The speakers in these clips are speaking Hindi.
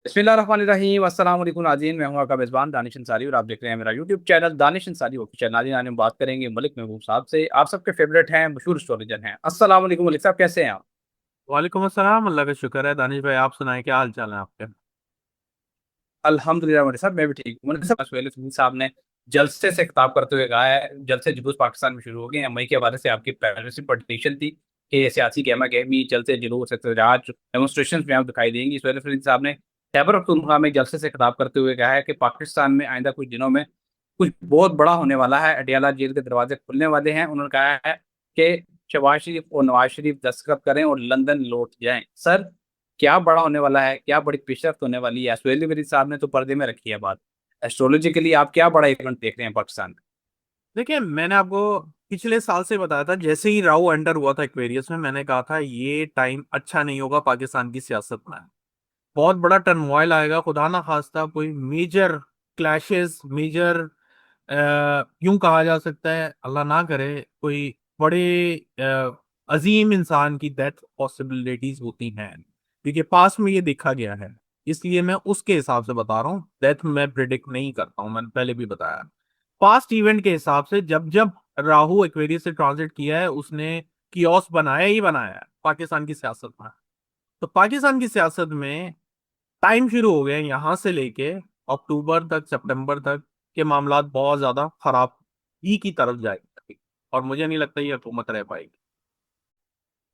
बिस्मिल्लाहिर्रहमानिर्रहीम अस्सलाम वालेकुम नाज़रीन, मैं हूं आपका मेज़बान दानिश अंसारी और आप देख रहे हैं मेरा YouTube channel Danish Ansari official. नाज़रीन, आज हम बात करेंगे मलिक महबूब साहब से। आप सबके फेवरेट हैं, मशहूर स्टोरीजन हैं। अस्सलाम वालेकुम मलिक साहब, कैसे हैं आप? वालेकुम अस्सलाम। अल्लाह का शुक्र है। दानिश भाई, आप सुनाएं, क्या हाल चाल है आपके? अल्हम्दुलिल्लाह मलिक साहब, मैं भी ठीक हूँ। मलिक साहब, सुहेल सुन्नी साहब ने जलसे से खिताब करते हुए कहा है, जलसे जुलूस पाकिस्तान में शुरू हो गए हैं। मई के हवाले से आपकी प्राइवेसी पटिशन थी कि सियासी गहमा गहमी, जलसे जुलूस, एहतजाज, डेमोस्ट्रेशन में आप दिखाई देंगी। सुहेल सुन्नी साहब ने खैबर पख्तूनख्वा में जलसे से खिताब करते हुए कहा है कि पाकिस्तान में आइंदा कुछ दिनों में कुछ बहुत बड़ा होने वाला है। अडियाला जेल के दरवाजे खुलने वाले हैं। उन्होंने कहा है कि शहबाज शरीफ और नवाज शरीफ दस्तखत करें और लंदन लौट जाएं। सर, क्या बड़ा होने वाला है? क्या बड़ी पेशरफ होने वाली है? सुहेल वरीद साहब ने तो पर्दे में रखी है बात। एस्ट्रोलॉजी के लिए आप क्या बड़ा इवेंट देख रहे हैं पाकिस्तान में? देखिए, मैंने आपको पिछले साल से बताया था, जैसे ही राव एंटर हुआ था एक्वेरियस में, मैंने कहा था ये टाइम अच्छा नहीं होगा पाकिस्तान की सियासत में। बहुत बड़ा टर्मोइल आएगा, खुदा ना खास्ता कोई मेजर क्लैशेस, मेजर यूं कहा जा सकता है, अल्लाह ना करे, कोई बड़े अजीम इंसान की डेथ पॉसिबिलिटीज होती हैं, क्योंकि पास में ये देखा गया है। इसलिए मैं उसके हिसाब से बता रहा हूँ, डेथ मैं प्रिडिक्ट नहीं करता हूँ, मैंने पहले भी बताया। पास्ट इवेंट के हिसाब से जब जब राहु एक्वेरियस से ट्रांजिट किया है, उसने कियोस बनाया ही बनाया है पाकिस्तान की सियासत में। तो पाकिस्तान की सियासत में टाइम शुरू हो गए यहां से लेके अक्टूबर तक, सितंबर तक के मामलात बहुत ज्यादा खराब ही की तरफ जाएंगे, और मुझे नहीं लगता ये हुकूमत रह पाएगी।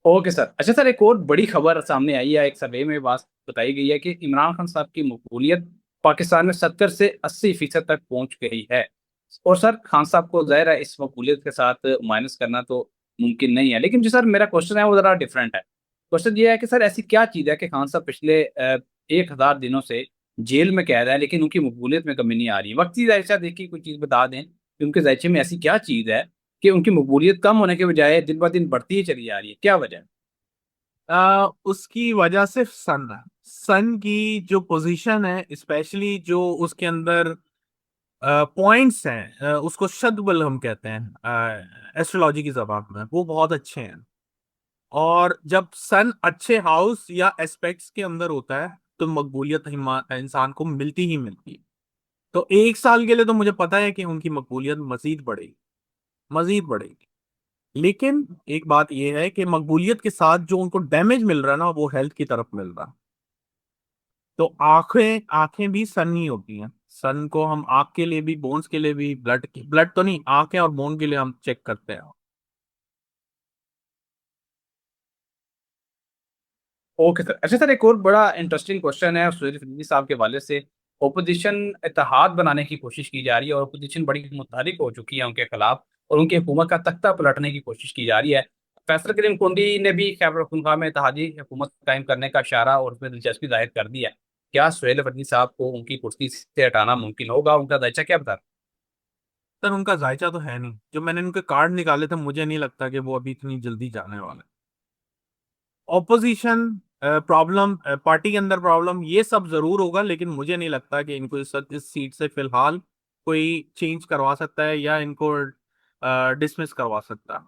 Okay sir. अच्छा सर, एक और बड़ी खबर सामने आई है। एक सर्वे में बात बताई गई है कि इमरान खान साहब की मकबूलियत पाकिस्तान में 70 से 80% तक पहुंच गई है। और सर, खान साहब को जाहिर है इस मकबूलियत के साथ माइनस करना तो मुमकिन नहीं है, लेकिन जो सर मेरा क्वेश्चन है वो जरा डिफरेंट है। क्वेश्चन ये है कि सर, ऐसी क्या चीज़ है कि खान साहब पिछले 1000 दिनों से जेल में कैद है, लेकिन उनकी मकबूलियत में कमी नहीं आ रही? वक्त की जायचा देखिए, कोई चीज़ बता दें कि उनके जायचे में ऐसी क्या चीज़ है कि उनकी मकबूलियत कम होने के बजाय दिन ब दिन बढ़ती ही चली जा रही है? क्या वजह है? उसकी वजह सिर्फ सन है। सन की जो पोजीशन है, स्पेशली जो उसके अंदर पॉइंट्स हैं, उसको शद्वल हम कहते हैं एस्ट्रोलॉजी की जबान में, वो बहुत अच्छे हैं। और जब सन अच्छे हाउस या एस्पेक्ट्स के अंदर होता है, तो मकबूलियत इंसान को मिलती ही मिलती है। तो एक साल के लिए तो मुझे पता है कि उनकी मकबूलियत मजीद बढ़ेगी, मजीद बढ़ेगी। लेकिन एक बात यह है कि मकबूलियत के साथ जो उनको डैमेज मिल रहा है ना, वो हेल्थ की तरफ मिल रहा है। तो आंखें आंखें भी सन ही होती हैं। सन को हम आंख के लिए भी, बोन्स के लिए भी, ब्लड तो नहीं, आंखें और बोन के लिए हम चेक करते हैं। Okay sir. अच्छा सर, एक और बड़ा इंटरेस्टिंग क्वेश्चन है सुहेल फिल्मी साहब के हवाले से। ओपोजिशन इत्तेहाद बनाने की कोशिश की जा रही है और ओपोजिशन बड़ी मुतहरिक हो चुकी है उनके खिलाफ, और उनकी हुकूमत का तख्ता पलटने की कोशिश की जा रही है। फैसल करीम कोंडी ने भी खैबर पख्तूनख्वा में इत्तेहादी हुकूमत कायम करने का इशारा और उसमें दिलचस्पी जाहिर कर दी है। क्या सुहेल फरनी साहब को उनकी कुर्सी से हटाना मुमकिन होगा? उनका दायचा क्या बता? सर, उनका जायचा तो है नहीं। जो मैंने उनके कार्ड निकाले थे, मुझे नहीं लगता कि वो अभी इतनी जल्दी जाने वाले। ऑपोजिशन प्रॉब्लम, पार्टी के अंदर प्रॉब्लम, ये सब जरूर होगा, लेकिन मुझे नहीं लगता कि इनको इस सीट से फिलहाल कोई चेंज करवा सकता है या इनको डिसमिस करवा सकता है।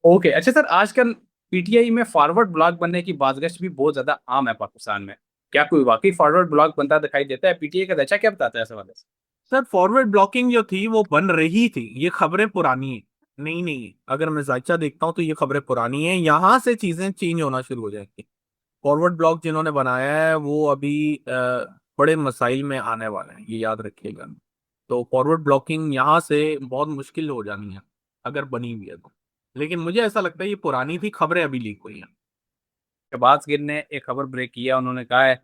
ओके। अच्छा सर, आजकल पीटीआई में फॉरवर्ड ब्लॉक बनने की बाज़गश्त भी बहुत ज्यादा आम है पाकिस्तान में। क्या कोई वाकई फॉरवर्ड ब्लॉक बनता दिखाई देता है? पीटीआई का दायचा क्या बताता है इस हवाले से? सर, फॉरवर्ड ब्लॉकिंग जो थी वो बन रही थी, ये खबरें पुरानी है। नहीं नहीं, अगर मैं जायचा देखता हूँ तो ये खबरें पुरानी है, यहाँ से चीजें चेंज होना शुरू हो जाएंगी। फॉरवर्ड ब्लॉक जिन्होंने बनाया है वो अभी बड़े मसाइल में आने वाले हैं, ये याद रखिएगा। तो फॉरवर्ड ब्लॉकिंग यहाँ से बहुत मुश्किल हो जानी है, अगर बनी हुई है तो। लेकिन मुझे ऐसा लगता है ये पुरानी थी, खबरें अभी लीक हुई हैं। शहबाज गिल ने एक खबर ब्रेक किया। उन्होंने कहा है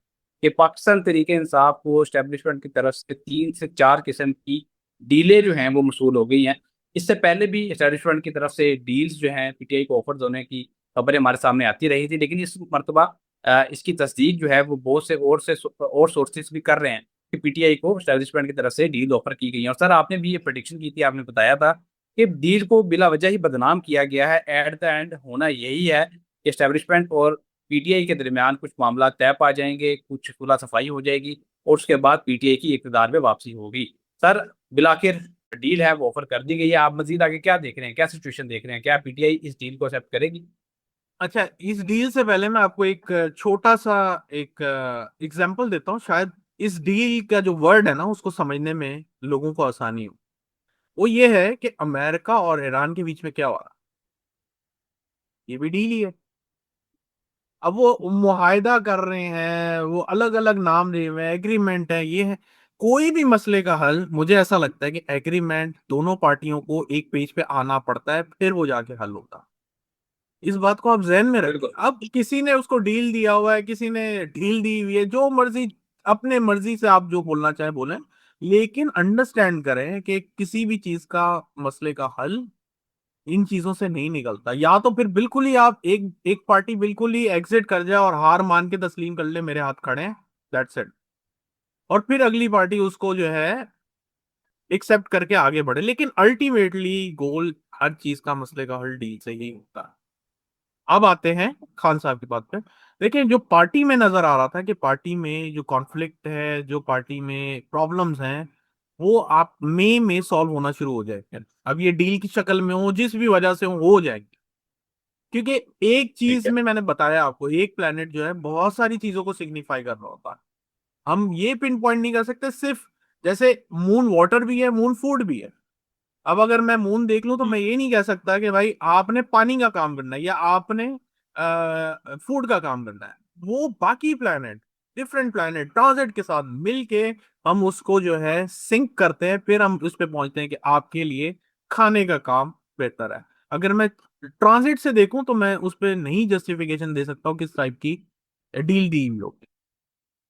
कि पाकिस्तान तरीके इंसाफ को एस्टेब्लिशमेंट की तरफ से 3 से 4 किस्म की डीले जो हैं वो मसूल हो गई हैं। इससे पहले भी एस्टेब्लिशमेंट की तरफ से डील्स जो हैं पीटीआई को ऑफर होने की खबरें हमारे सामने आती रही थी, लेकिन इस मरतबा इसकी तस्दीक जो है वो बहुत से और सोर्सेज भी कर रहे हैं कि पीटीआई को एस्टेब्लिशमेंट की तरफ से डील ऑफर की गई है। और सर, आपने भी ये प्रडिक्शन की थी, आपने बताया था कि डील को बिला वजह ही बदनाम किया गया है। एट द एंड होना यही है कि एस्टेब्लिशमेंट और पीटीआई के दरमियान कुछ मामला तय पा जाएंगे, कुछ खुला सफाई हो जाएगी और उसके बाद पीटीआई की इकतदार में वापसी होगी। सर, बिलाखिर डील है वो ऑफर कर दी गई है। आप मजीद आगे क्या देख रहे हैं? क्या सिचुएशन देख रहे हैं? क्या पीटीआई इस डील को एक्सेप्ट करेगी? अच्छा, इस डील से पहले मैं आपको एक छोटा सा एक एग्जांपल देता हूँ, शायद इस डील का जो वर्ड है ना उसको समझने में लोगों को आसानी हो। वो ये है कि अमेरिका और ईरान के बीच में क्या हो रहा है, ये भी डील ही है। अब वो मुआहदा कर रहे हैं, वो अलग अलग नाम दे हुए हैं, एग्रीमेंट है, ये है। कोई भी मसले का हल मुझे ऐसा लगता है कि एग्रीमेंट दोनों पार्टियों को एक पेज पे आना पड़ता है, फिर वो जाके हल होता है। इस बात को आप जहन में रखिए। बिल्कुल। अब किसी ने उसको डील दिया हुआ है, किसी ने ढील दी हुई है, जो मर्जी, अपने मर्जी से आप जो बोलना चाहे बोलें, लेकिन अंडरस्टैंड करें कि किसी भी चीज का, मसले का हल इन चीजों से नहीं निकलता। या तो फिर बिल्कुल ही आप एक एक पार्टी बिल्कुल ही एग्जिट कर जाए और हार मान के तस्लीम कर ले, मेरे हाथ खड़े हैं, दैट्स इट। और फिर अगली पार्टी उसको जो है एक्सेप्ट करके आगे बढ़े, लेकिन अल्टीमेटली गोल हर चीज का, मसले का हल डील से ही होता है। अब आते हैं खान साहब की बात पे। देखिए, जो पार्टी में नजर आ रहा था कि पार्टी में जो कॉन्फ्लिक्ट है, जो पार्टी में प्रॉब्लम्स हैं, वो आप मई में सॉल्व होना शुरू हो जाएंगे। अब ये डील की शक्ल में हो, जिस भी वजह से हो जाएंगे। क्योंकि एक ठीक चीज है। में मैंने बताया आपको, एक प्लेनेट जो है बहुत सारी चीजों को सिग्निफाई कर रहा होता है। हम ये पिन पॉइंट नहीं कर सकते सिर्फ, जैसे मून वाटर भी है, मून फूड भी है। अब अगर मैं मून देख लूं तो मैं ये नहीं कह सकता कि भाई आपने पानी का काम करना है या आपने फूड का काम करना है। वो बाकी प्लैनेट, डिफरेंट प्लैनेट ट्रांजिट के साथ मिलके हम उसको जो है सिंक करते हैं, फिर हम उस पे पहुंचते हैं कि आपके लिए खाने का काम बेहतर है। अगर मैं ट्रांजिट से देखूं तो मैं उस पे नहीं जस्टिफिकेशन दे सकता हूँ किस टाइप की डील दी हुई होगी।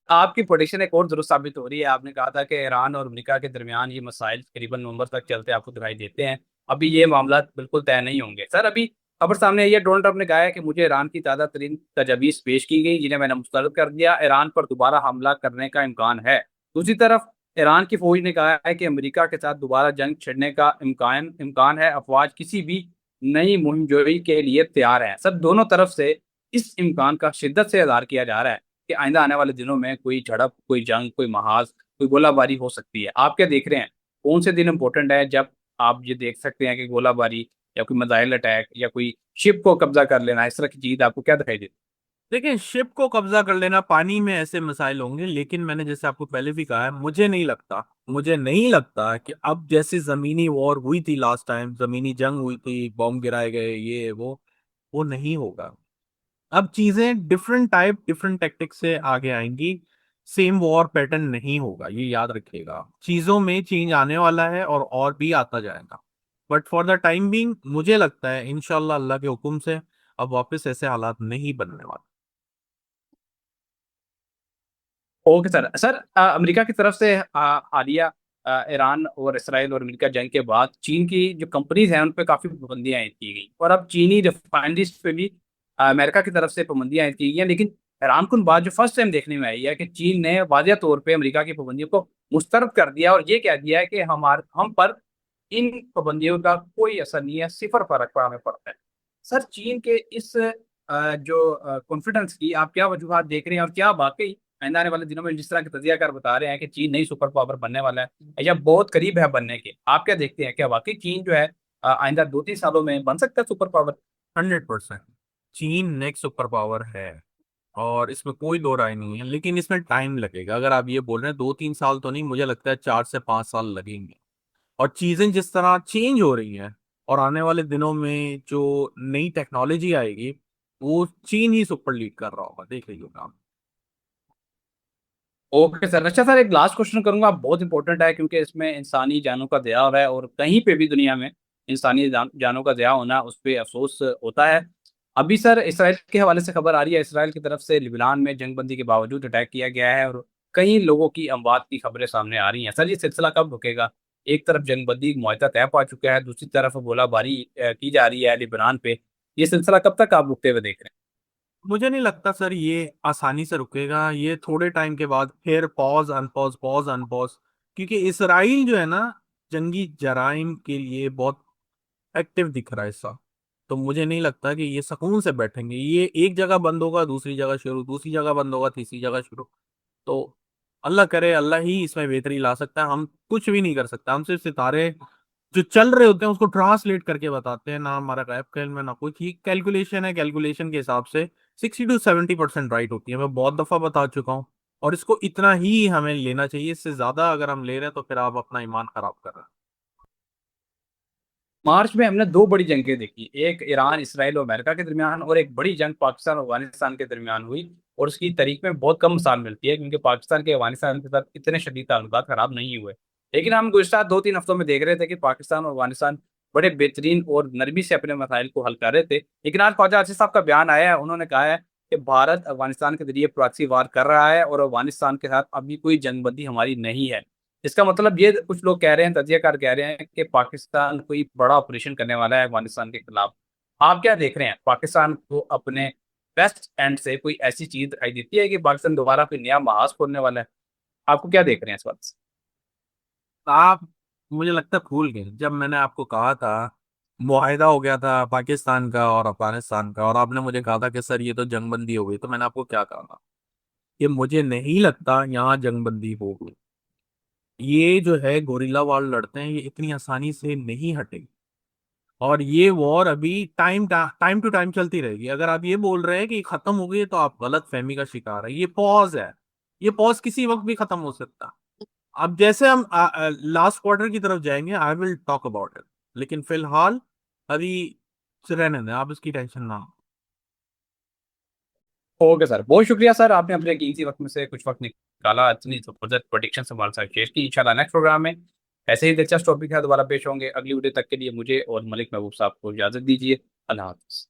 आपकी प्रोडिक्शन एक और दुरुस्त साबित हो रही है। आपने कहा था कि ईरान और अमेरिका के दरमियान ये मसाइल करीबन नवंबर तक चलते आपको दिखाई देते हैं। अभी ये मामला बिल्कुल तय नहीं होंगे सर। अभी खबर सामने आई है, डोनाल्ड ट्रंप ने कहा है कि मुझे ईरान की ताज़ा तरीन तजवीज़ पेश की गई जिन्हें मैंने मुस्तरद कर दिया। ईरान पर दोबारा हमला करने का इम्कान है। दूसरी तरफ ईरान की फौज ने कहा है कि अमेरिका के साथ दोबारा जंग छिड़ने का इम्कान इम्कान है। अफवाज किसी भी नई मुहिमजोई के लिए तैयार हैं। सर दोनों तरफ से इस इम्कान का शिद्दत से इजहार किया जा रहा है कि आइंदा आने वाले दिनों में कोई झड़प, कोई जंग, कोई महाज, कोई गोलाबारी हो सकती है। आप क्या देख रहे हैं, कौन से दिन इंपॉर्टेंट है जब आप ये देख सकते हैं कि गोलाबारी या कोई मिसाइल अटैक या कोई शिप को कब्जा कर लेना, इस तरह की चीज आपको क्या दिखाई देती देखिए, शिप को कब्जा कर लेना, पानी में ऐसे मिसाइल होंगे, लेकिन मैंने जैसे आपको पहले भी कहा है, मुझे नहीं लगता कि अब जैसे जमीनी वॉर हुई थी लास्ट टाइम, जमीनी जंग हुई थी, बॉम्ब गिराए गए, ये वो नहीं होगा। अब चीजें डिफरेंट टाइप, डिफरेंट टेक्टिक से आगे आएंगी। सेम वॉर पैटर्न नहीं होगा, ये याद रखिएगा। चीजों में चेंज आने वाला है और भी आता जाएगा। But for the time being मुझे लगता है इंशाल्लाह अल्लाह के हुक्म से अब वापस ऐसे हालात नहीं बनने वाले। है? Okay sir. सर अमेरिका की तरफ से हालिया ईरान और इसराइल और अमेरिका जंग के बाद चीन की जो कंपनीज हैं उन पर काफी पाबंदियां आयद की गई और अब चीनी रिफाइनरीज पे भी अमेरिका की तरफ से पाबंदियां आयद की गई हैं। लेकिन हैरान कुन बात जो फर्स्ट टाइम देखने में आई है कि चीन ने वाजिया तौर पे अमेरिका की पाबंदियों को मुस्तरद कर दिया और ये कह दिया है कि हम पर इन पाबंदियों का कोई असर नहीं है, सिफर फर्क पर हमें पड़ता है। सर चीन के इस जो कॉन्फिडेंस की आप क्या वजूहत देख रहे हैं और क्या वाकई आइंदा आने वाले दिनों में जिस तरह के तजियाकार बता रहे हैं कि चीन नई सुपर पावर बनने वाला है या बहुत करीब है बनने के, आप क्या देखते हैं, क्या वाकई चीन जो है आइंदा 2-3 सालों में बन सकता है सुपर पावर? 100% चीन नेक्स्ट सुपर पावर है, और इसमें कोई दो राय नहीं है। लेकिन इसमें टाइम लगेगा। अगर आप ये बोल रहे हैं 2-3 साल, तो नहीं, मुझे लगता है 4 से 5 साल लगेंगे। और चीजें जिस तरह चेंज हो रही हैं, और आने वाले दिनों में जो नई टेक्नोलॉजी आएगी, वो चीन ही सुपर लीड कर रहा होगा, देख लीजिएगा आप। Okay sir. अच्छा सर, एक लास्ट क्वेश्चन करूंगा, बहुत इंपॉर्टेंट है क्योंकि इसमें इंसानी जानों का दया है और कहीं पे भी दुनिया में इंसानी जानों का दया होना उस पर अफसोस होता है। अभी सर इसराइल के हवाले से खबर आ रही है, इसराइल की तरफ से लिबनान में जंगबंदी के बावजूद अटैक किया गया है और कई लोगों की अमवात की खबरें सामने आ रही हैं। सर ये सिलसिला कब रुकेगा? एक तरफ जंगबंदी का मुआहदा तय पा चुका है, दूसरी तरफ गोलाबारी की जा रही है लिबनान पे। ये सिलसिला कब तक आप रुकते हुए देख रहे मुझे नहीं लगता सर ये आसानी से रुकेगा। ये थोड़े टाइम के बाद फिर पॉज अनपॉज, पॉज अनपॉज। क्योंकि इसराइल जो है ना, जंगी जराइम के लिए बहुत एक्टिव दिख रहा है ऐसा। तो मुझे नहीं लगता कि ये सुकून से बैठेंगे। ये एक जगह बंद होगा, दूसरी जगह शुरू, दूसरी जगह बंद होगा, तीसरी जगह शुरू। तो अल्लाह करे, अल्लाह ही इसमें बेहतरी ला सकता है। हम कुछ भी नहीं कर सकता, हम सिर्फ सितारे जो चल रहे होते हैं उसको ट्रांसलेट करके बताते हैं। ना हमारा रैप कैल में ना कुछ, ये कैलकुलेशन है, कैलकुलेशन के हिसाब से 60 to 70% राइट होती है। मैं बहुत दफा बता चुका हूँ, और इसको इतना ही हमें लेना चाहिए। इससे ज्यादा अगर हम ले रहे हैं तो फिर आप अपना ईमान खराब कर रहे हैं। मार्च में हमने दो बड़ी जंगें देखी, एक ईरान इसराइल और अमेरिका के दरमियान, और एक बड़ी जंग पाकिस्तान और अफगानिस्तान के दरमियान हुई। और उसकी तारीख में बहुत कम मिसाल मिलती है, क्योंकि पाकिस्तान के अफगानिस्तान के साथ इतने शदीद ताल्लुकात खराब नहीं हुए। लेकिन हम गुज़श्ता 2-3 हफ्तों में देख रहे थे कि पाकिस्तान और अफगानिस्तान बड़े बेहतरीन और नरमी से अपने मसाइल को हल कर रहे थे। लेकिन आज ख्वाजा आसिफ साहब का बयान आया है, उन्होंने कहा है कि भारत अफगानिस्तान के जरिए प्रॉक्सी वार कर रहा है और अफगानिस्तान के साथ अभी कोई जंगबंदी हमारी नहीं है। इसका मतलब ये कुछ लोग कह रहे हैं, तजियाकार कह रहे हैं कि पाकिस्तान कोई बड़ा ऑपरेशन करने वाला है अफगानिस्तान के खिलाफ। आप क्या देख रहे हैं, पाकिस्तान को अपने वेस्ट एंड से कोई ऐसी चीज दिखाई देती है कि पाकिस्तान दोबारा कोई नया महाज खोलने वाला है? आपको क्या देख रहे हैं इस बात से? आप, मुझे लगता है भूल गए जब मैंने आपको कहा था मुआहिदा हो गया था पाकिस्तान का और अफगानिस्तान का, और आपने मुझे कहा था कि सर ये तो जंगबंदी हो गई। तो मैंने आपको क्या कहा था कि मुझे नहीं लगता यहाँ जंगबंदी होगी। ये जो है गोरिल्ला वार लड़ते हैं, ये इतनी आसानी से नहीं हटेगी। और ये वॉर अभी टाइम टू टाइम चलती रहेगी। अगर आप ये बोल रहे हैं कि खत्म हो गई है तो आप गलत फहमी का शिकार है। ये पॉज है, ये पॉज किसी वक्त भी खत्म हो सकता। अब जैसे हम लास्ट क्वार्टर की तरफ जाएंगे, I will talk about it, लेकिन फिलहाल अभी रहने दें, आप इसकी टेंशन ना। ओके सर, बहुत शुक्रिया सर, आपने अपने कीमती वक्त में से कुछ वक्त निकाला, इतनी जबरदस्त प्रोडिक्शन हमारे साथ शेयर की। इंशाल्लाह नेक्स्ट प्रोग्राम में ऐसे ही दिलचस्प टॉपिक है दोबारा पेश होंगे। अगली वीडियो तक के लिए मुझे और मलिक महबूब साहब को इजाजत दीजिए। अल्लाह हाफिज़।